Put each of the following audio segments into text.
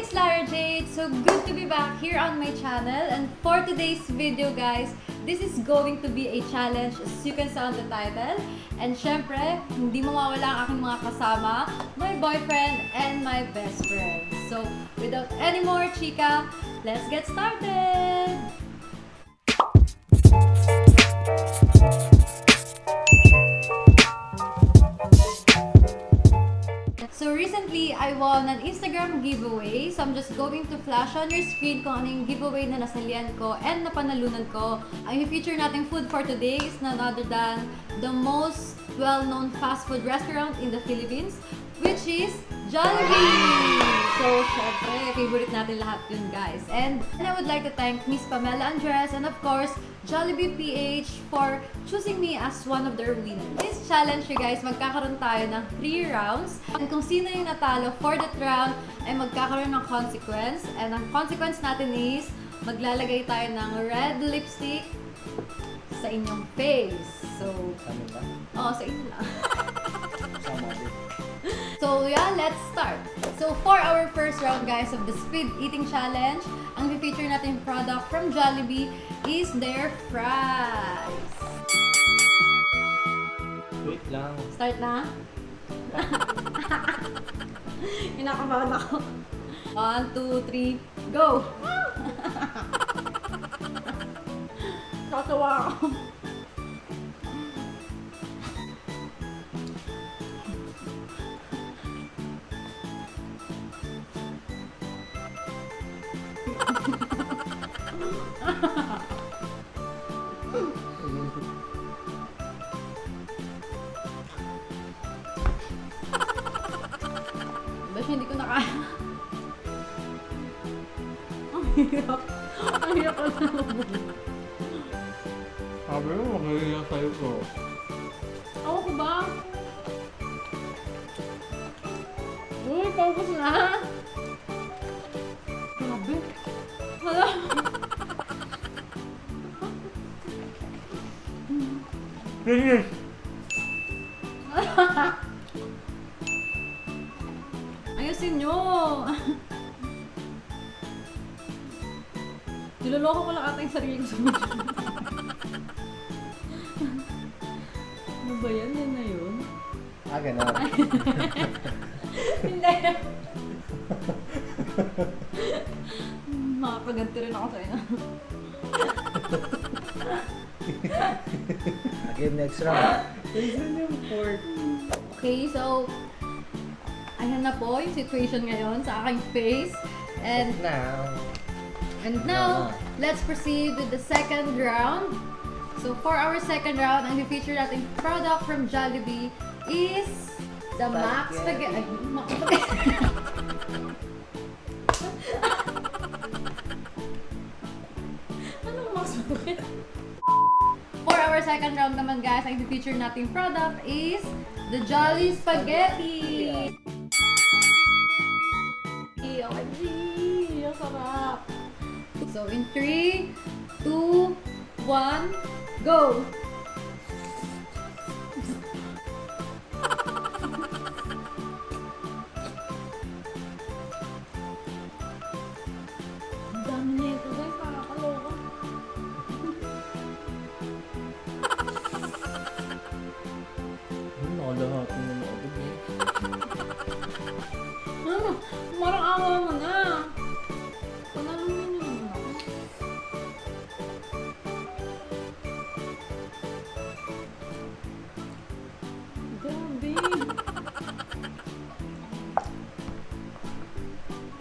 it's Larra Jade. So good to be back here on my channel. And for today's video, guys, this is going to be a challenge as you can see on the title. And syempre, hindi mawawala ang aking mga kasama, my boyfriend and my best friend. So without any more chika, let's get started! So recently, I won an Instagram giveaway. So I'm just going to flash on your screen kung ano yung giveaway na nasalihan ko and napanalunan ko. Ang feature nating food for today is none other than the most well-known fast food restaurant in the Philippines, which is Jollibee! So, syempre, favorite natin lahat yun, guys. And I would like to thank Miss Pamela Andres and of course, Jollibee PH for choosing me as one of their winners. This challenge, you guys, magkakaroon tayo ng 3 rounds. And kung sino yung natalo for that round, ay magkakaroon ng consequence. And ang consequence natin is, maglalagay tayo ng red lipstick sa inyong face. So, sa amin ba? Oo, sa inyo lang. Sama din. So yeah, let's start. So for our first round, guys, of the speed eating challenge, ang feature natin product from Jollibee is their fries. Wait lang. Start na? Kinakabahan ako. 1, 2, 3, go! Tatawa ako. Bash, hindi ko na kaya. Ang hirap. Ang hirap ko na lumulog. Sabi mo, makikita sa'yo ko. Ako ko ba? Uy, focus na! Grabe. Hala. Finish! Ayusin nyo! Niloloko ko lang ata yung sarili ko sa mga. Ano ba yan? Yan na yun? Ah, gano'n. Hindi. Makakaganti rin ako sa'yo. Again, next round. Listen yung fork. Okay, so ayan na po yung situation ngayon sa aking face. And now, let's proceed with the second round. So for our second round, ang feature nating product from Jollibee is the Max Spaghetti. Max Spaghetti. Anong Max Spaghetti? For our second round naman, guys, ang feature nating product is the Jolly Spaghetti. OMG! Ang sarap! So in 3, 2, 1, go! Ang dami nito, guys. Nakakaloka. Nakalahatin na ako. Ano? Marang awa mo na. Panalunin niyo naman ako. Grabe.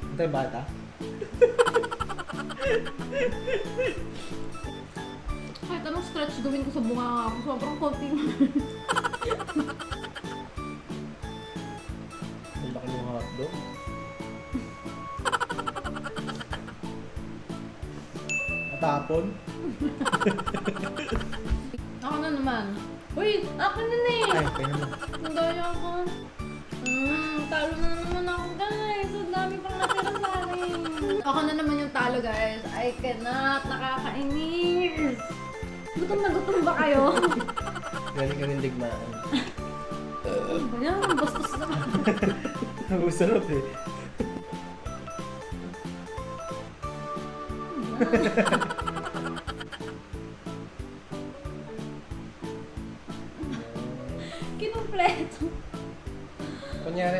Ito yung bata? Kahit anong stretch gawin ko sa bunga ako, sobrang konti. Ang laki ng hotdog. Natapon? Ako na naman. Uy! Ako na na eh! Ay, kaya naman. Ang daya ako. Talo na naman ako, guys. Ang dami pang natira sa akin. Ako na naman yung talo, guys. I cannot. Nakakainis. Gutom na gutom ba kayo? Galing ka rin digmaan. Ayan, bastos naman. Ang sarap eh. Kinumpleto. Kunyari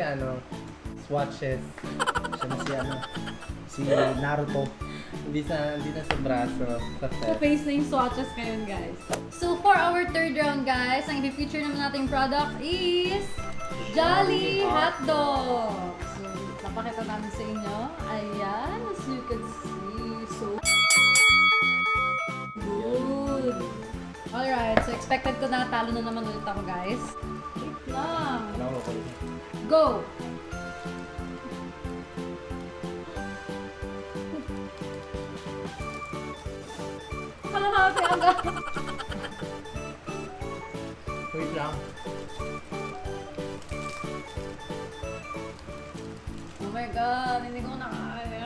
swatches. Siya na si Naruto. Hindi na sa braso, sa So, face na yung swatches ngayon, guys. So, for our third round, guys, ang i-feature naman nating product is Jolly Hotdog. So, napakita namin sa inyo. Ayan, as you can see. So, good. Alright, so expected ko na talo na naman ulit ako, guys. Wait lang. Ano ko? Go! Kalahati agad. Wait lang. Oh my God, hindi ko na kaya.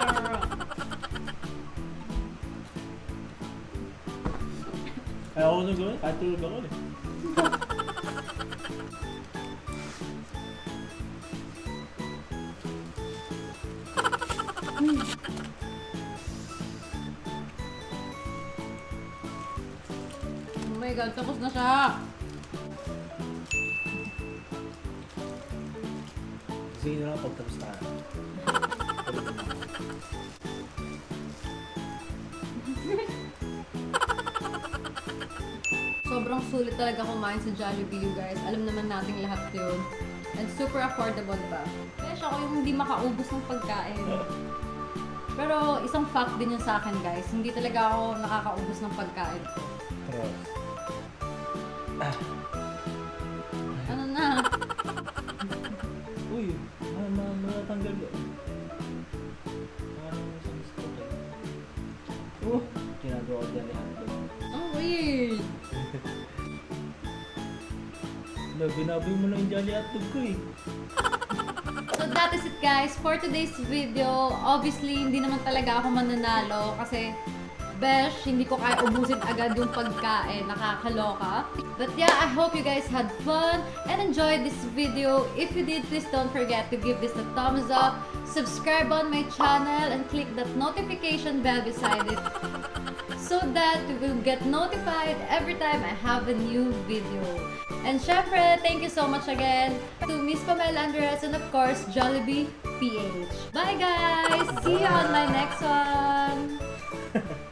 Kaya ako nung gawin. Kahit tulog ako eh. Oh my God, tapos na siya. Sige na lang pagtapos na. Sobrang sulit talaga kumain sa Jollibee, you guys. Alam naman nating lahat yun. And super affordable ba? Kaya siya ako yung hindi makaubos ng pagkain. Pero isang fact din yun sa akin, guys. Hindi talaga ako nakakaubos ng pagkain ko. Ano na? Uy, matanggal ko. Isang scooter. Ginagawa ko dyan yan. Oh, weird. Binaboy mo na yung Jolly Hotdog ko eh. So that is it, guys, for today's video. Obviously, hindi naman talaga ako mananalo kasi besh, hindi ko kaya ubusin agad yung pagkain. Nakakaloka. But yeah, I hope you guys had fun and enjoyed this video. If you did, please don't forget to give this a thumbs up, subscribe on my channel, and click that notification bell beside it so that you will get notified every time I have a new video. And syempre, thank you so much again to Miss Pamela Andres and of course, Jollibee PH. Bye guys! See you on my next one!